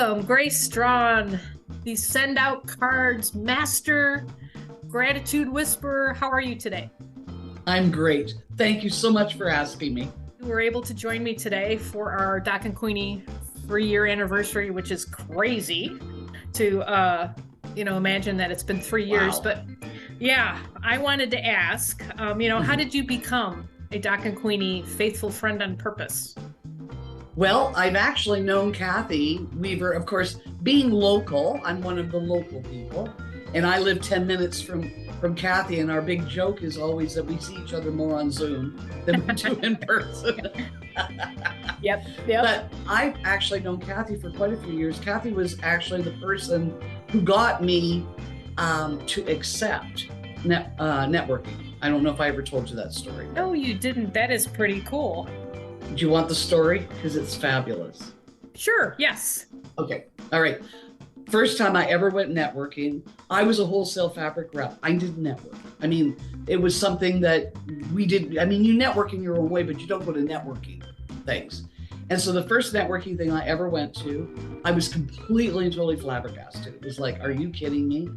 Welcome, Grace Strawn, the Send Out Cards Master, Gratitude Whisperer. How are you today? I'm great. Thank you so much for asking me. You were able to join me today for our Doc and Queenie 3-year anniversary, which is crazy to imagine that it's been 3 years. Wow. But yeah, I wanted to ask, how did you become a Doc and Queenie faithful friend on purpose? Well, I've actually known Kathy Weaver, of course, being local. I'm one of the local people, and I live 10 minutes from Kathy, and our big joke is always that we see each other more on Zoom than we do in person. Yep. But I've actually known Kathy for quite a few years. Kathy was actually the person who got me to accept networking. I don't know if I ever told you that story. No, you didn't. That is pretty cool. Do you want the story? Because it's fabulous. Sure, yes. Okay, all right. First time I ever went networking, I was a wholesale fabric rep. I didn't network. I mean, it was something that we did. I mean, you network in your own way, but you don't go to networking things. And so the first networking thing I ever went to, I was completely and totally flabbergasted. It was like, are you kidding me?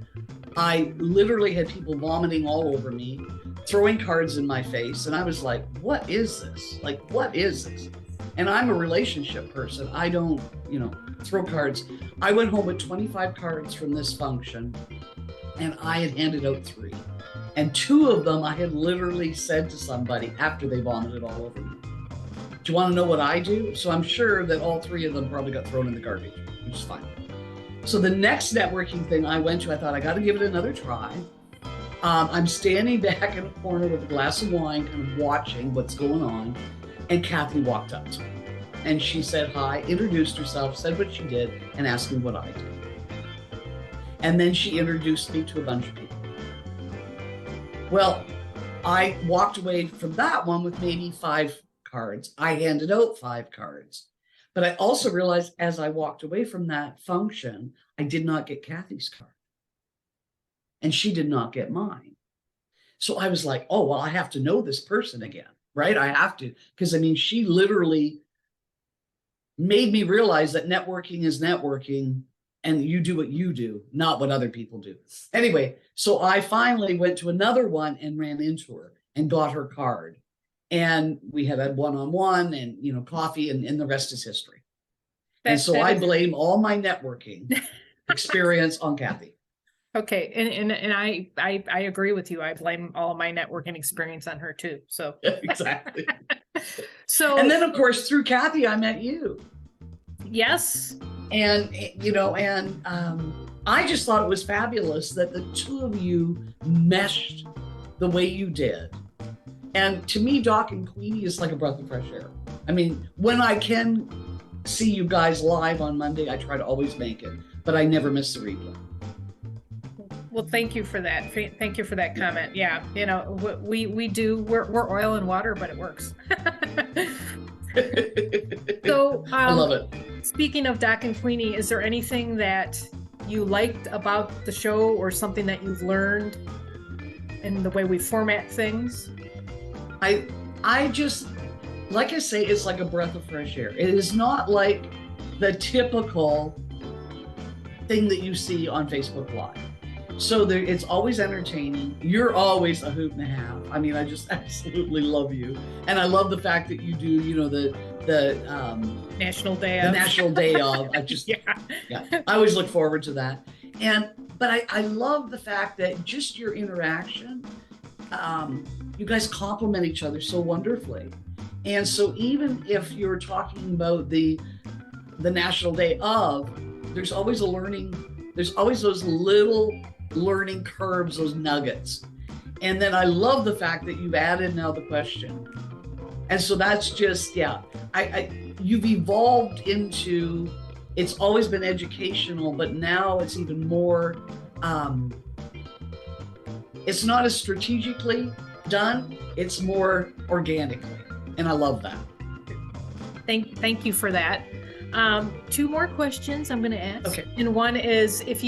I literally had people vomiting all over me, throwing cards in my face. And I was like, what is this? Like, what is this? And I'm a relationship person. I don't, throw cards. I went home with 25 cards from this function, and I had handed out 3. And 2 of them I had literally said to somebody after they vomited all over me. Do you want to know what I do? So I'm sure that all 3 of them probably got thrown in the garbage, which is fine. So the next networking thing I went to, I thought I got to give it another try. I'm standing back in a corner with a glass of wine, kind of watching what's going on. And Kathy walked up to me and she said hi, introduced herself, said what she did, and asked me what I did. And then she introduced me to a bunch of people. Well, I walked away from that one with maybe 5 cards. I handed out 5 cards. But I also realized as I walked away from that function, I did not get Kathy's card. And she did not get mine. So I was like, oh, well, I have to know this person again, right? I have to, because I mean, she literally made me realize that networking is networking and you do what you do, not what other people do. Anyway, so I finally went to another one and ran into her and got her card. And we had a one-on-one and, coffee, and the rest is history. And so I blame all my networking experience on Kathy. Okay, and I agree with you. I blame all my networking experience on her too. So exactly. And then of course through Kathy I met you. Yes. And I just thought it was fabulous that the 2 of you meshed the way you did. And to me, Doc and Queenie is like a breath of fresh air. I mean, when I can see you guys live on Monday, I try to always make it, but I never miss the replay. Well, thank you for that. Thank you for that comment. Yeah, we're oil and water, but it works. So I love it. Speaking of Doc and Queenie, is there anything that you liked about the show or something that you've learned in the way we format things? I just, like I say, it's like a breath of fresh air. It is not like the typical thing that you see on Facebook Live. So it's always entertaining. You're always a hoot and a half. I mean, I just absolutely love you. And I love the fact that you do, the National Day of. The National Day of. I just, yeah. I always look forward to that. But I love the fact that just your interaction, you guys complement each other so wonderfully. And so even if you're talking about the National Day of, there's always there's always those little learning curves, those nuggets. And then I love the fact that you've added now the question. And so that's just, you've evolved into, it's always been educational, but now it's even more, it's not as strategically done, it's more organically. And I love that. Thank you for that. 2 more questions I'm going to ask. Okay. And one is, if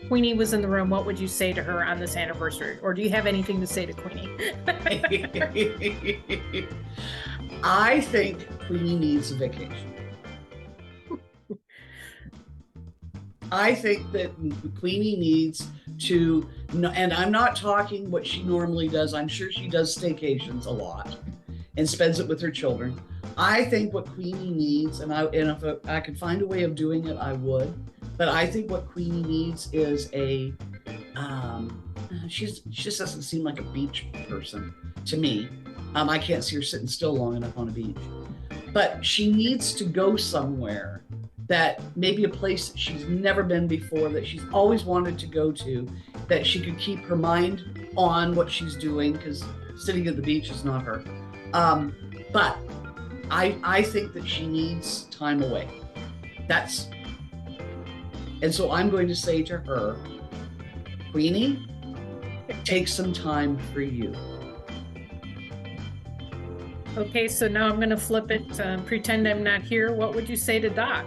Queenie was in the room, what would you say to her on this anniversary? Or do you have anything to say to Queenie? I think Queenie needs a vacation. I think that Queenie needs to, and I'm not talking what she normally does. I'm sure she does staycations a lot and spends it with her children. I think what Queenie needs, and if I could find a way of doing it, I would. But I think what Queenie needs is she just doesn't seem like a beach person to me. I can't see her sitting still long enough on a beach. But she needs to go somewhere, that maybe a place that she's never been before, that she's always wanted to go to, that she could keep her mind on what she's doing, because sitting at the beach is not her. But I think that she needs time away. And so I'm going to say to her, Queenie, take some time for you. Okay, so now I'm going to flip it, pretend I'm not here. What would you say to Doc?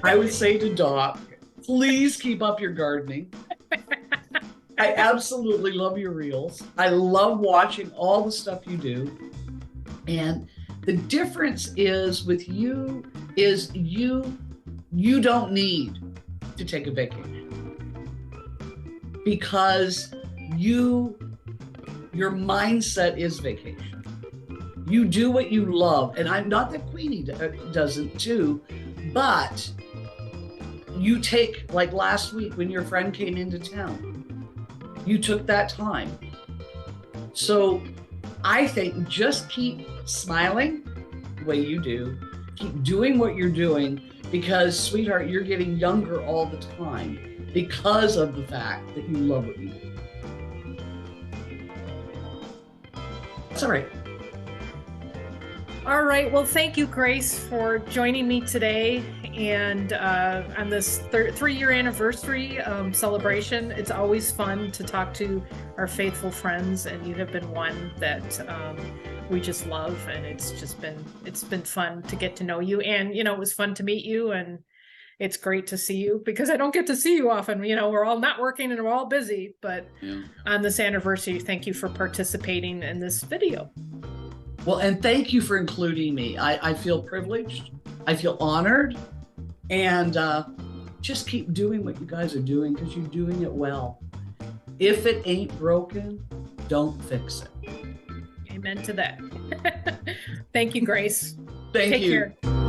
I would say to Doc, please keep up your gardening. I absolutely love your reels. I love watching all the stuff you do. And the difference is with you is you don't need to take a vacation, because your mindset is vacation. You do what you love. And I'm not that Queenie doesn't too, but you take, like last week when your friend came into town, you took that time. So I think just keep smiling the way you do, keep doing what you're doing, because sweetheart, you're getting younger all the time because of the fact that you love what you do. That's all right. All right. Well, thank you, Grace, for joining me today and on this 3-year anniversary celebration. It's always fun to talk to our faithful friends, and you have been one that we just love, and it's been fun to get to know you. And it was fun to meet you, and it's great to see you, because I don't get to see you often. We're all not working and we're all busy, but on this anniversary, thank you for participating in this video. Well, and thank you for including me. I feel privileged. I feel honored. And just keep doing what you guys are doing, because you're doing it well. If it ain't broken, don't fix it. Amen to that. Thank you, Grace. Thank you. Take care.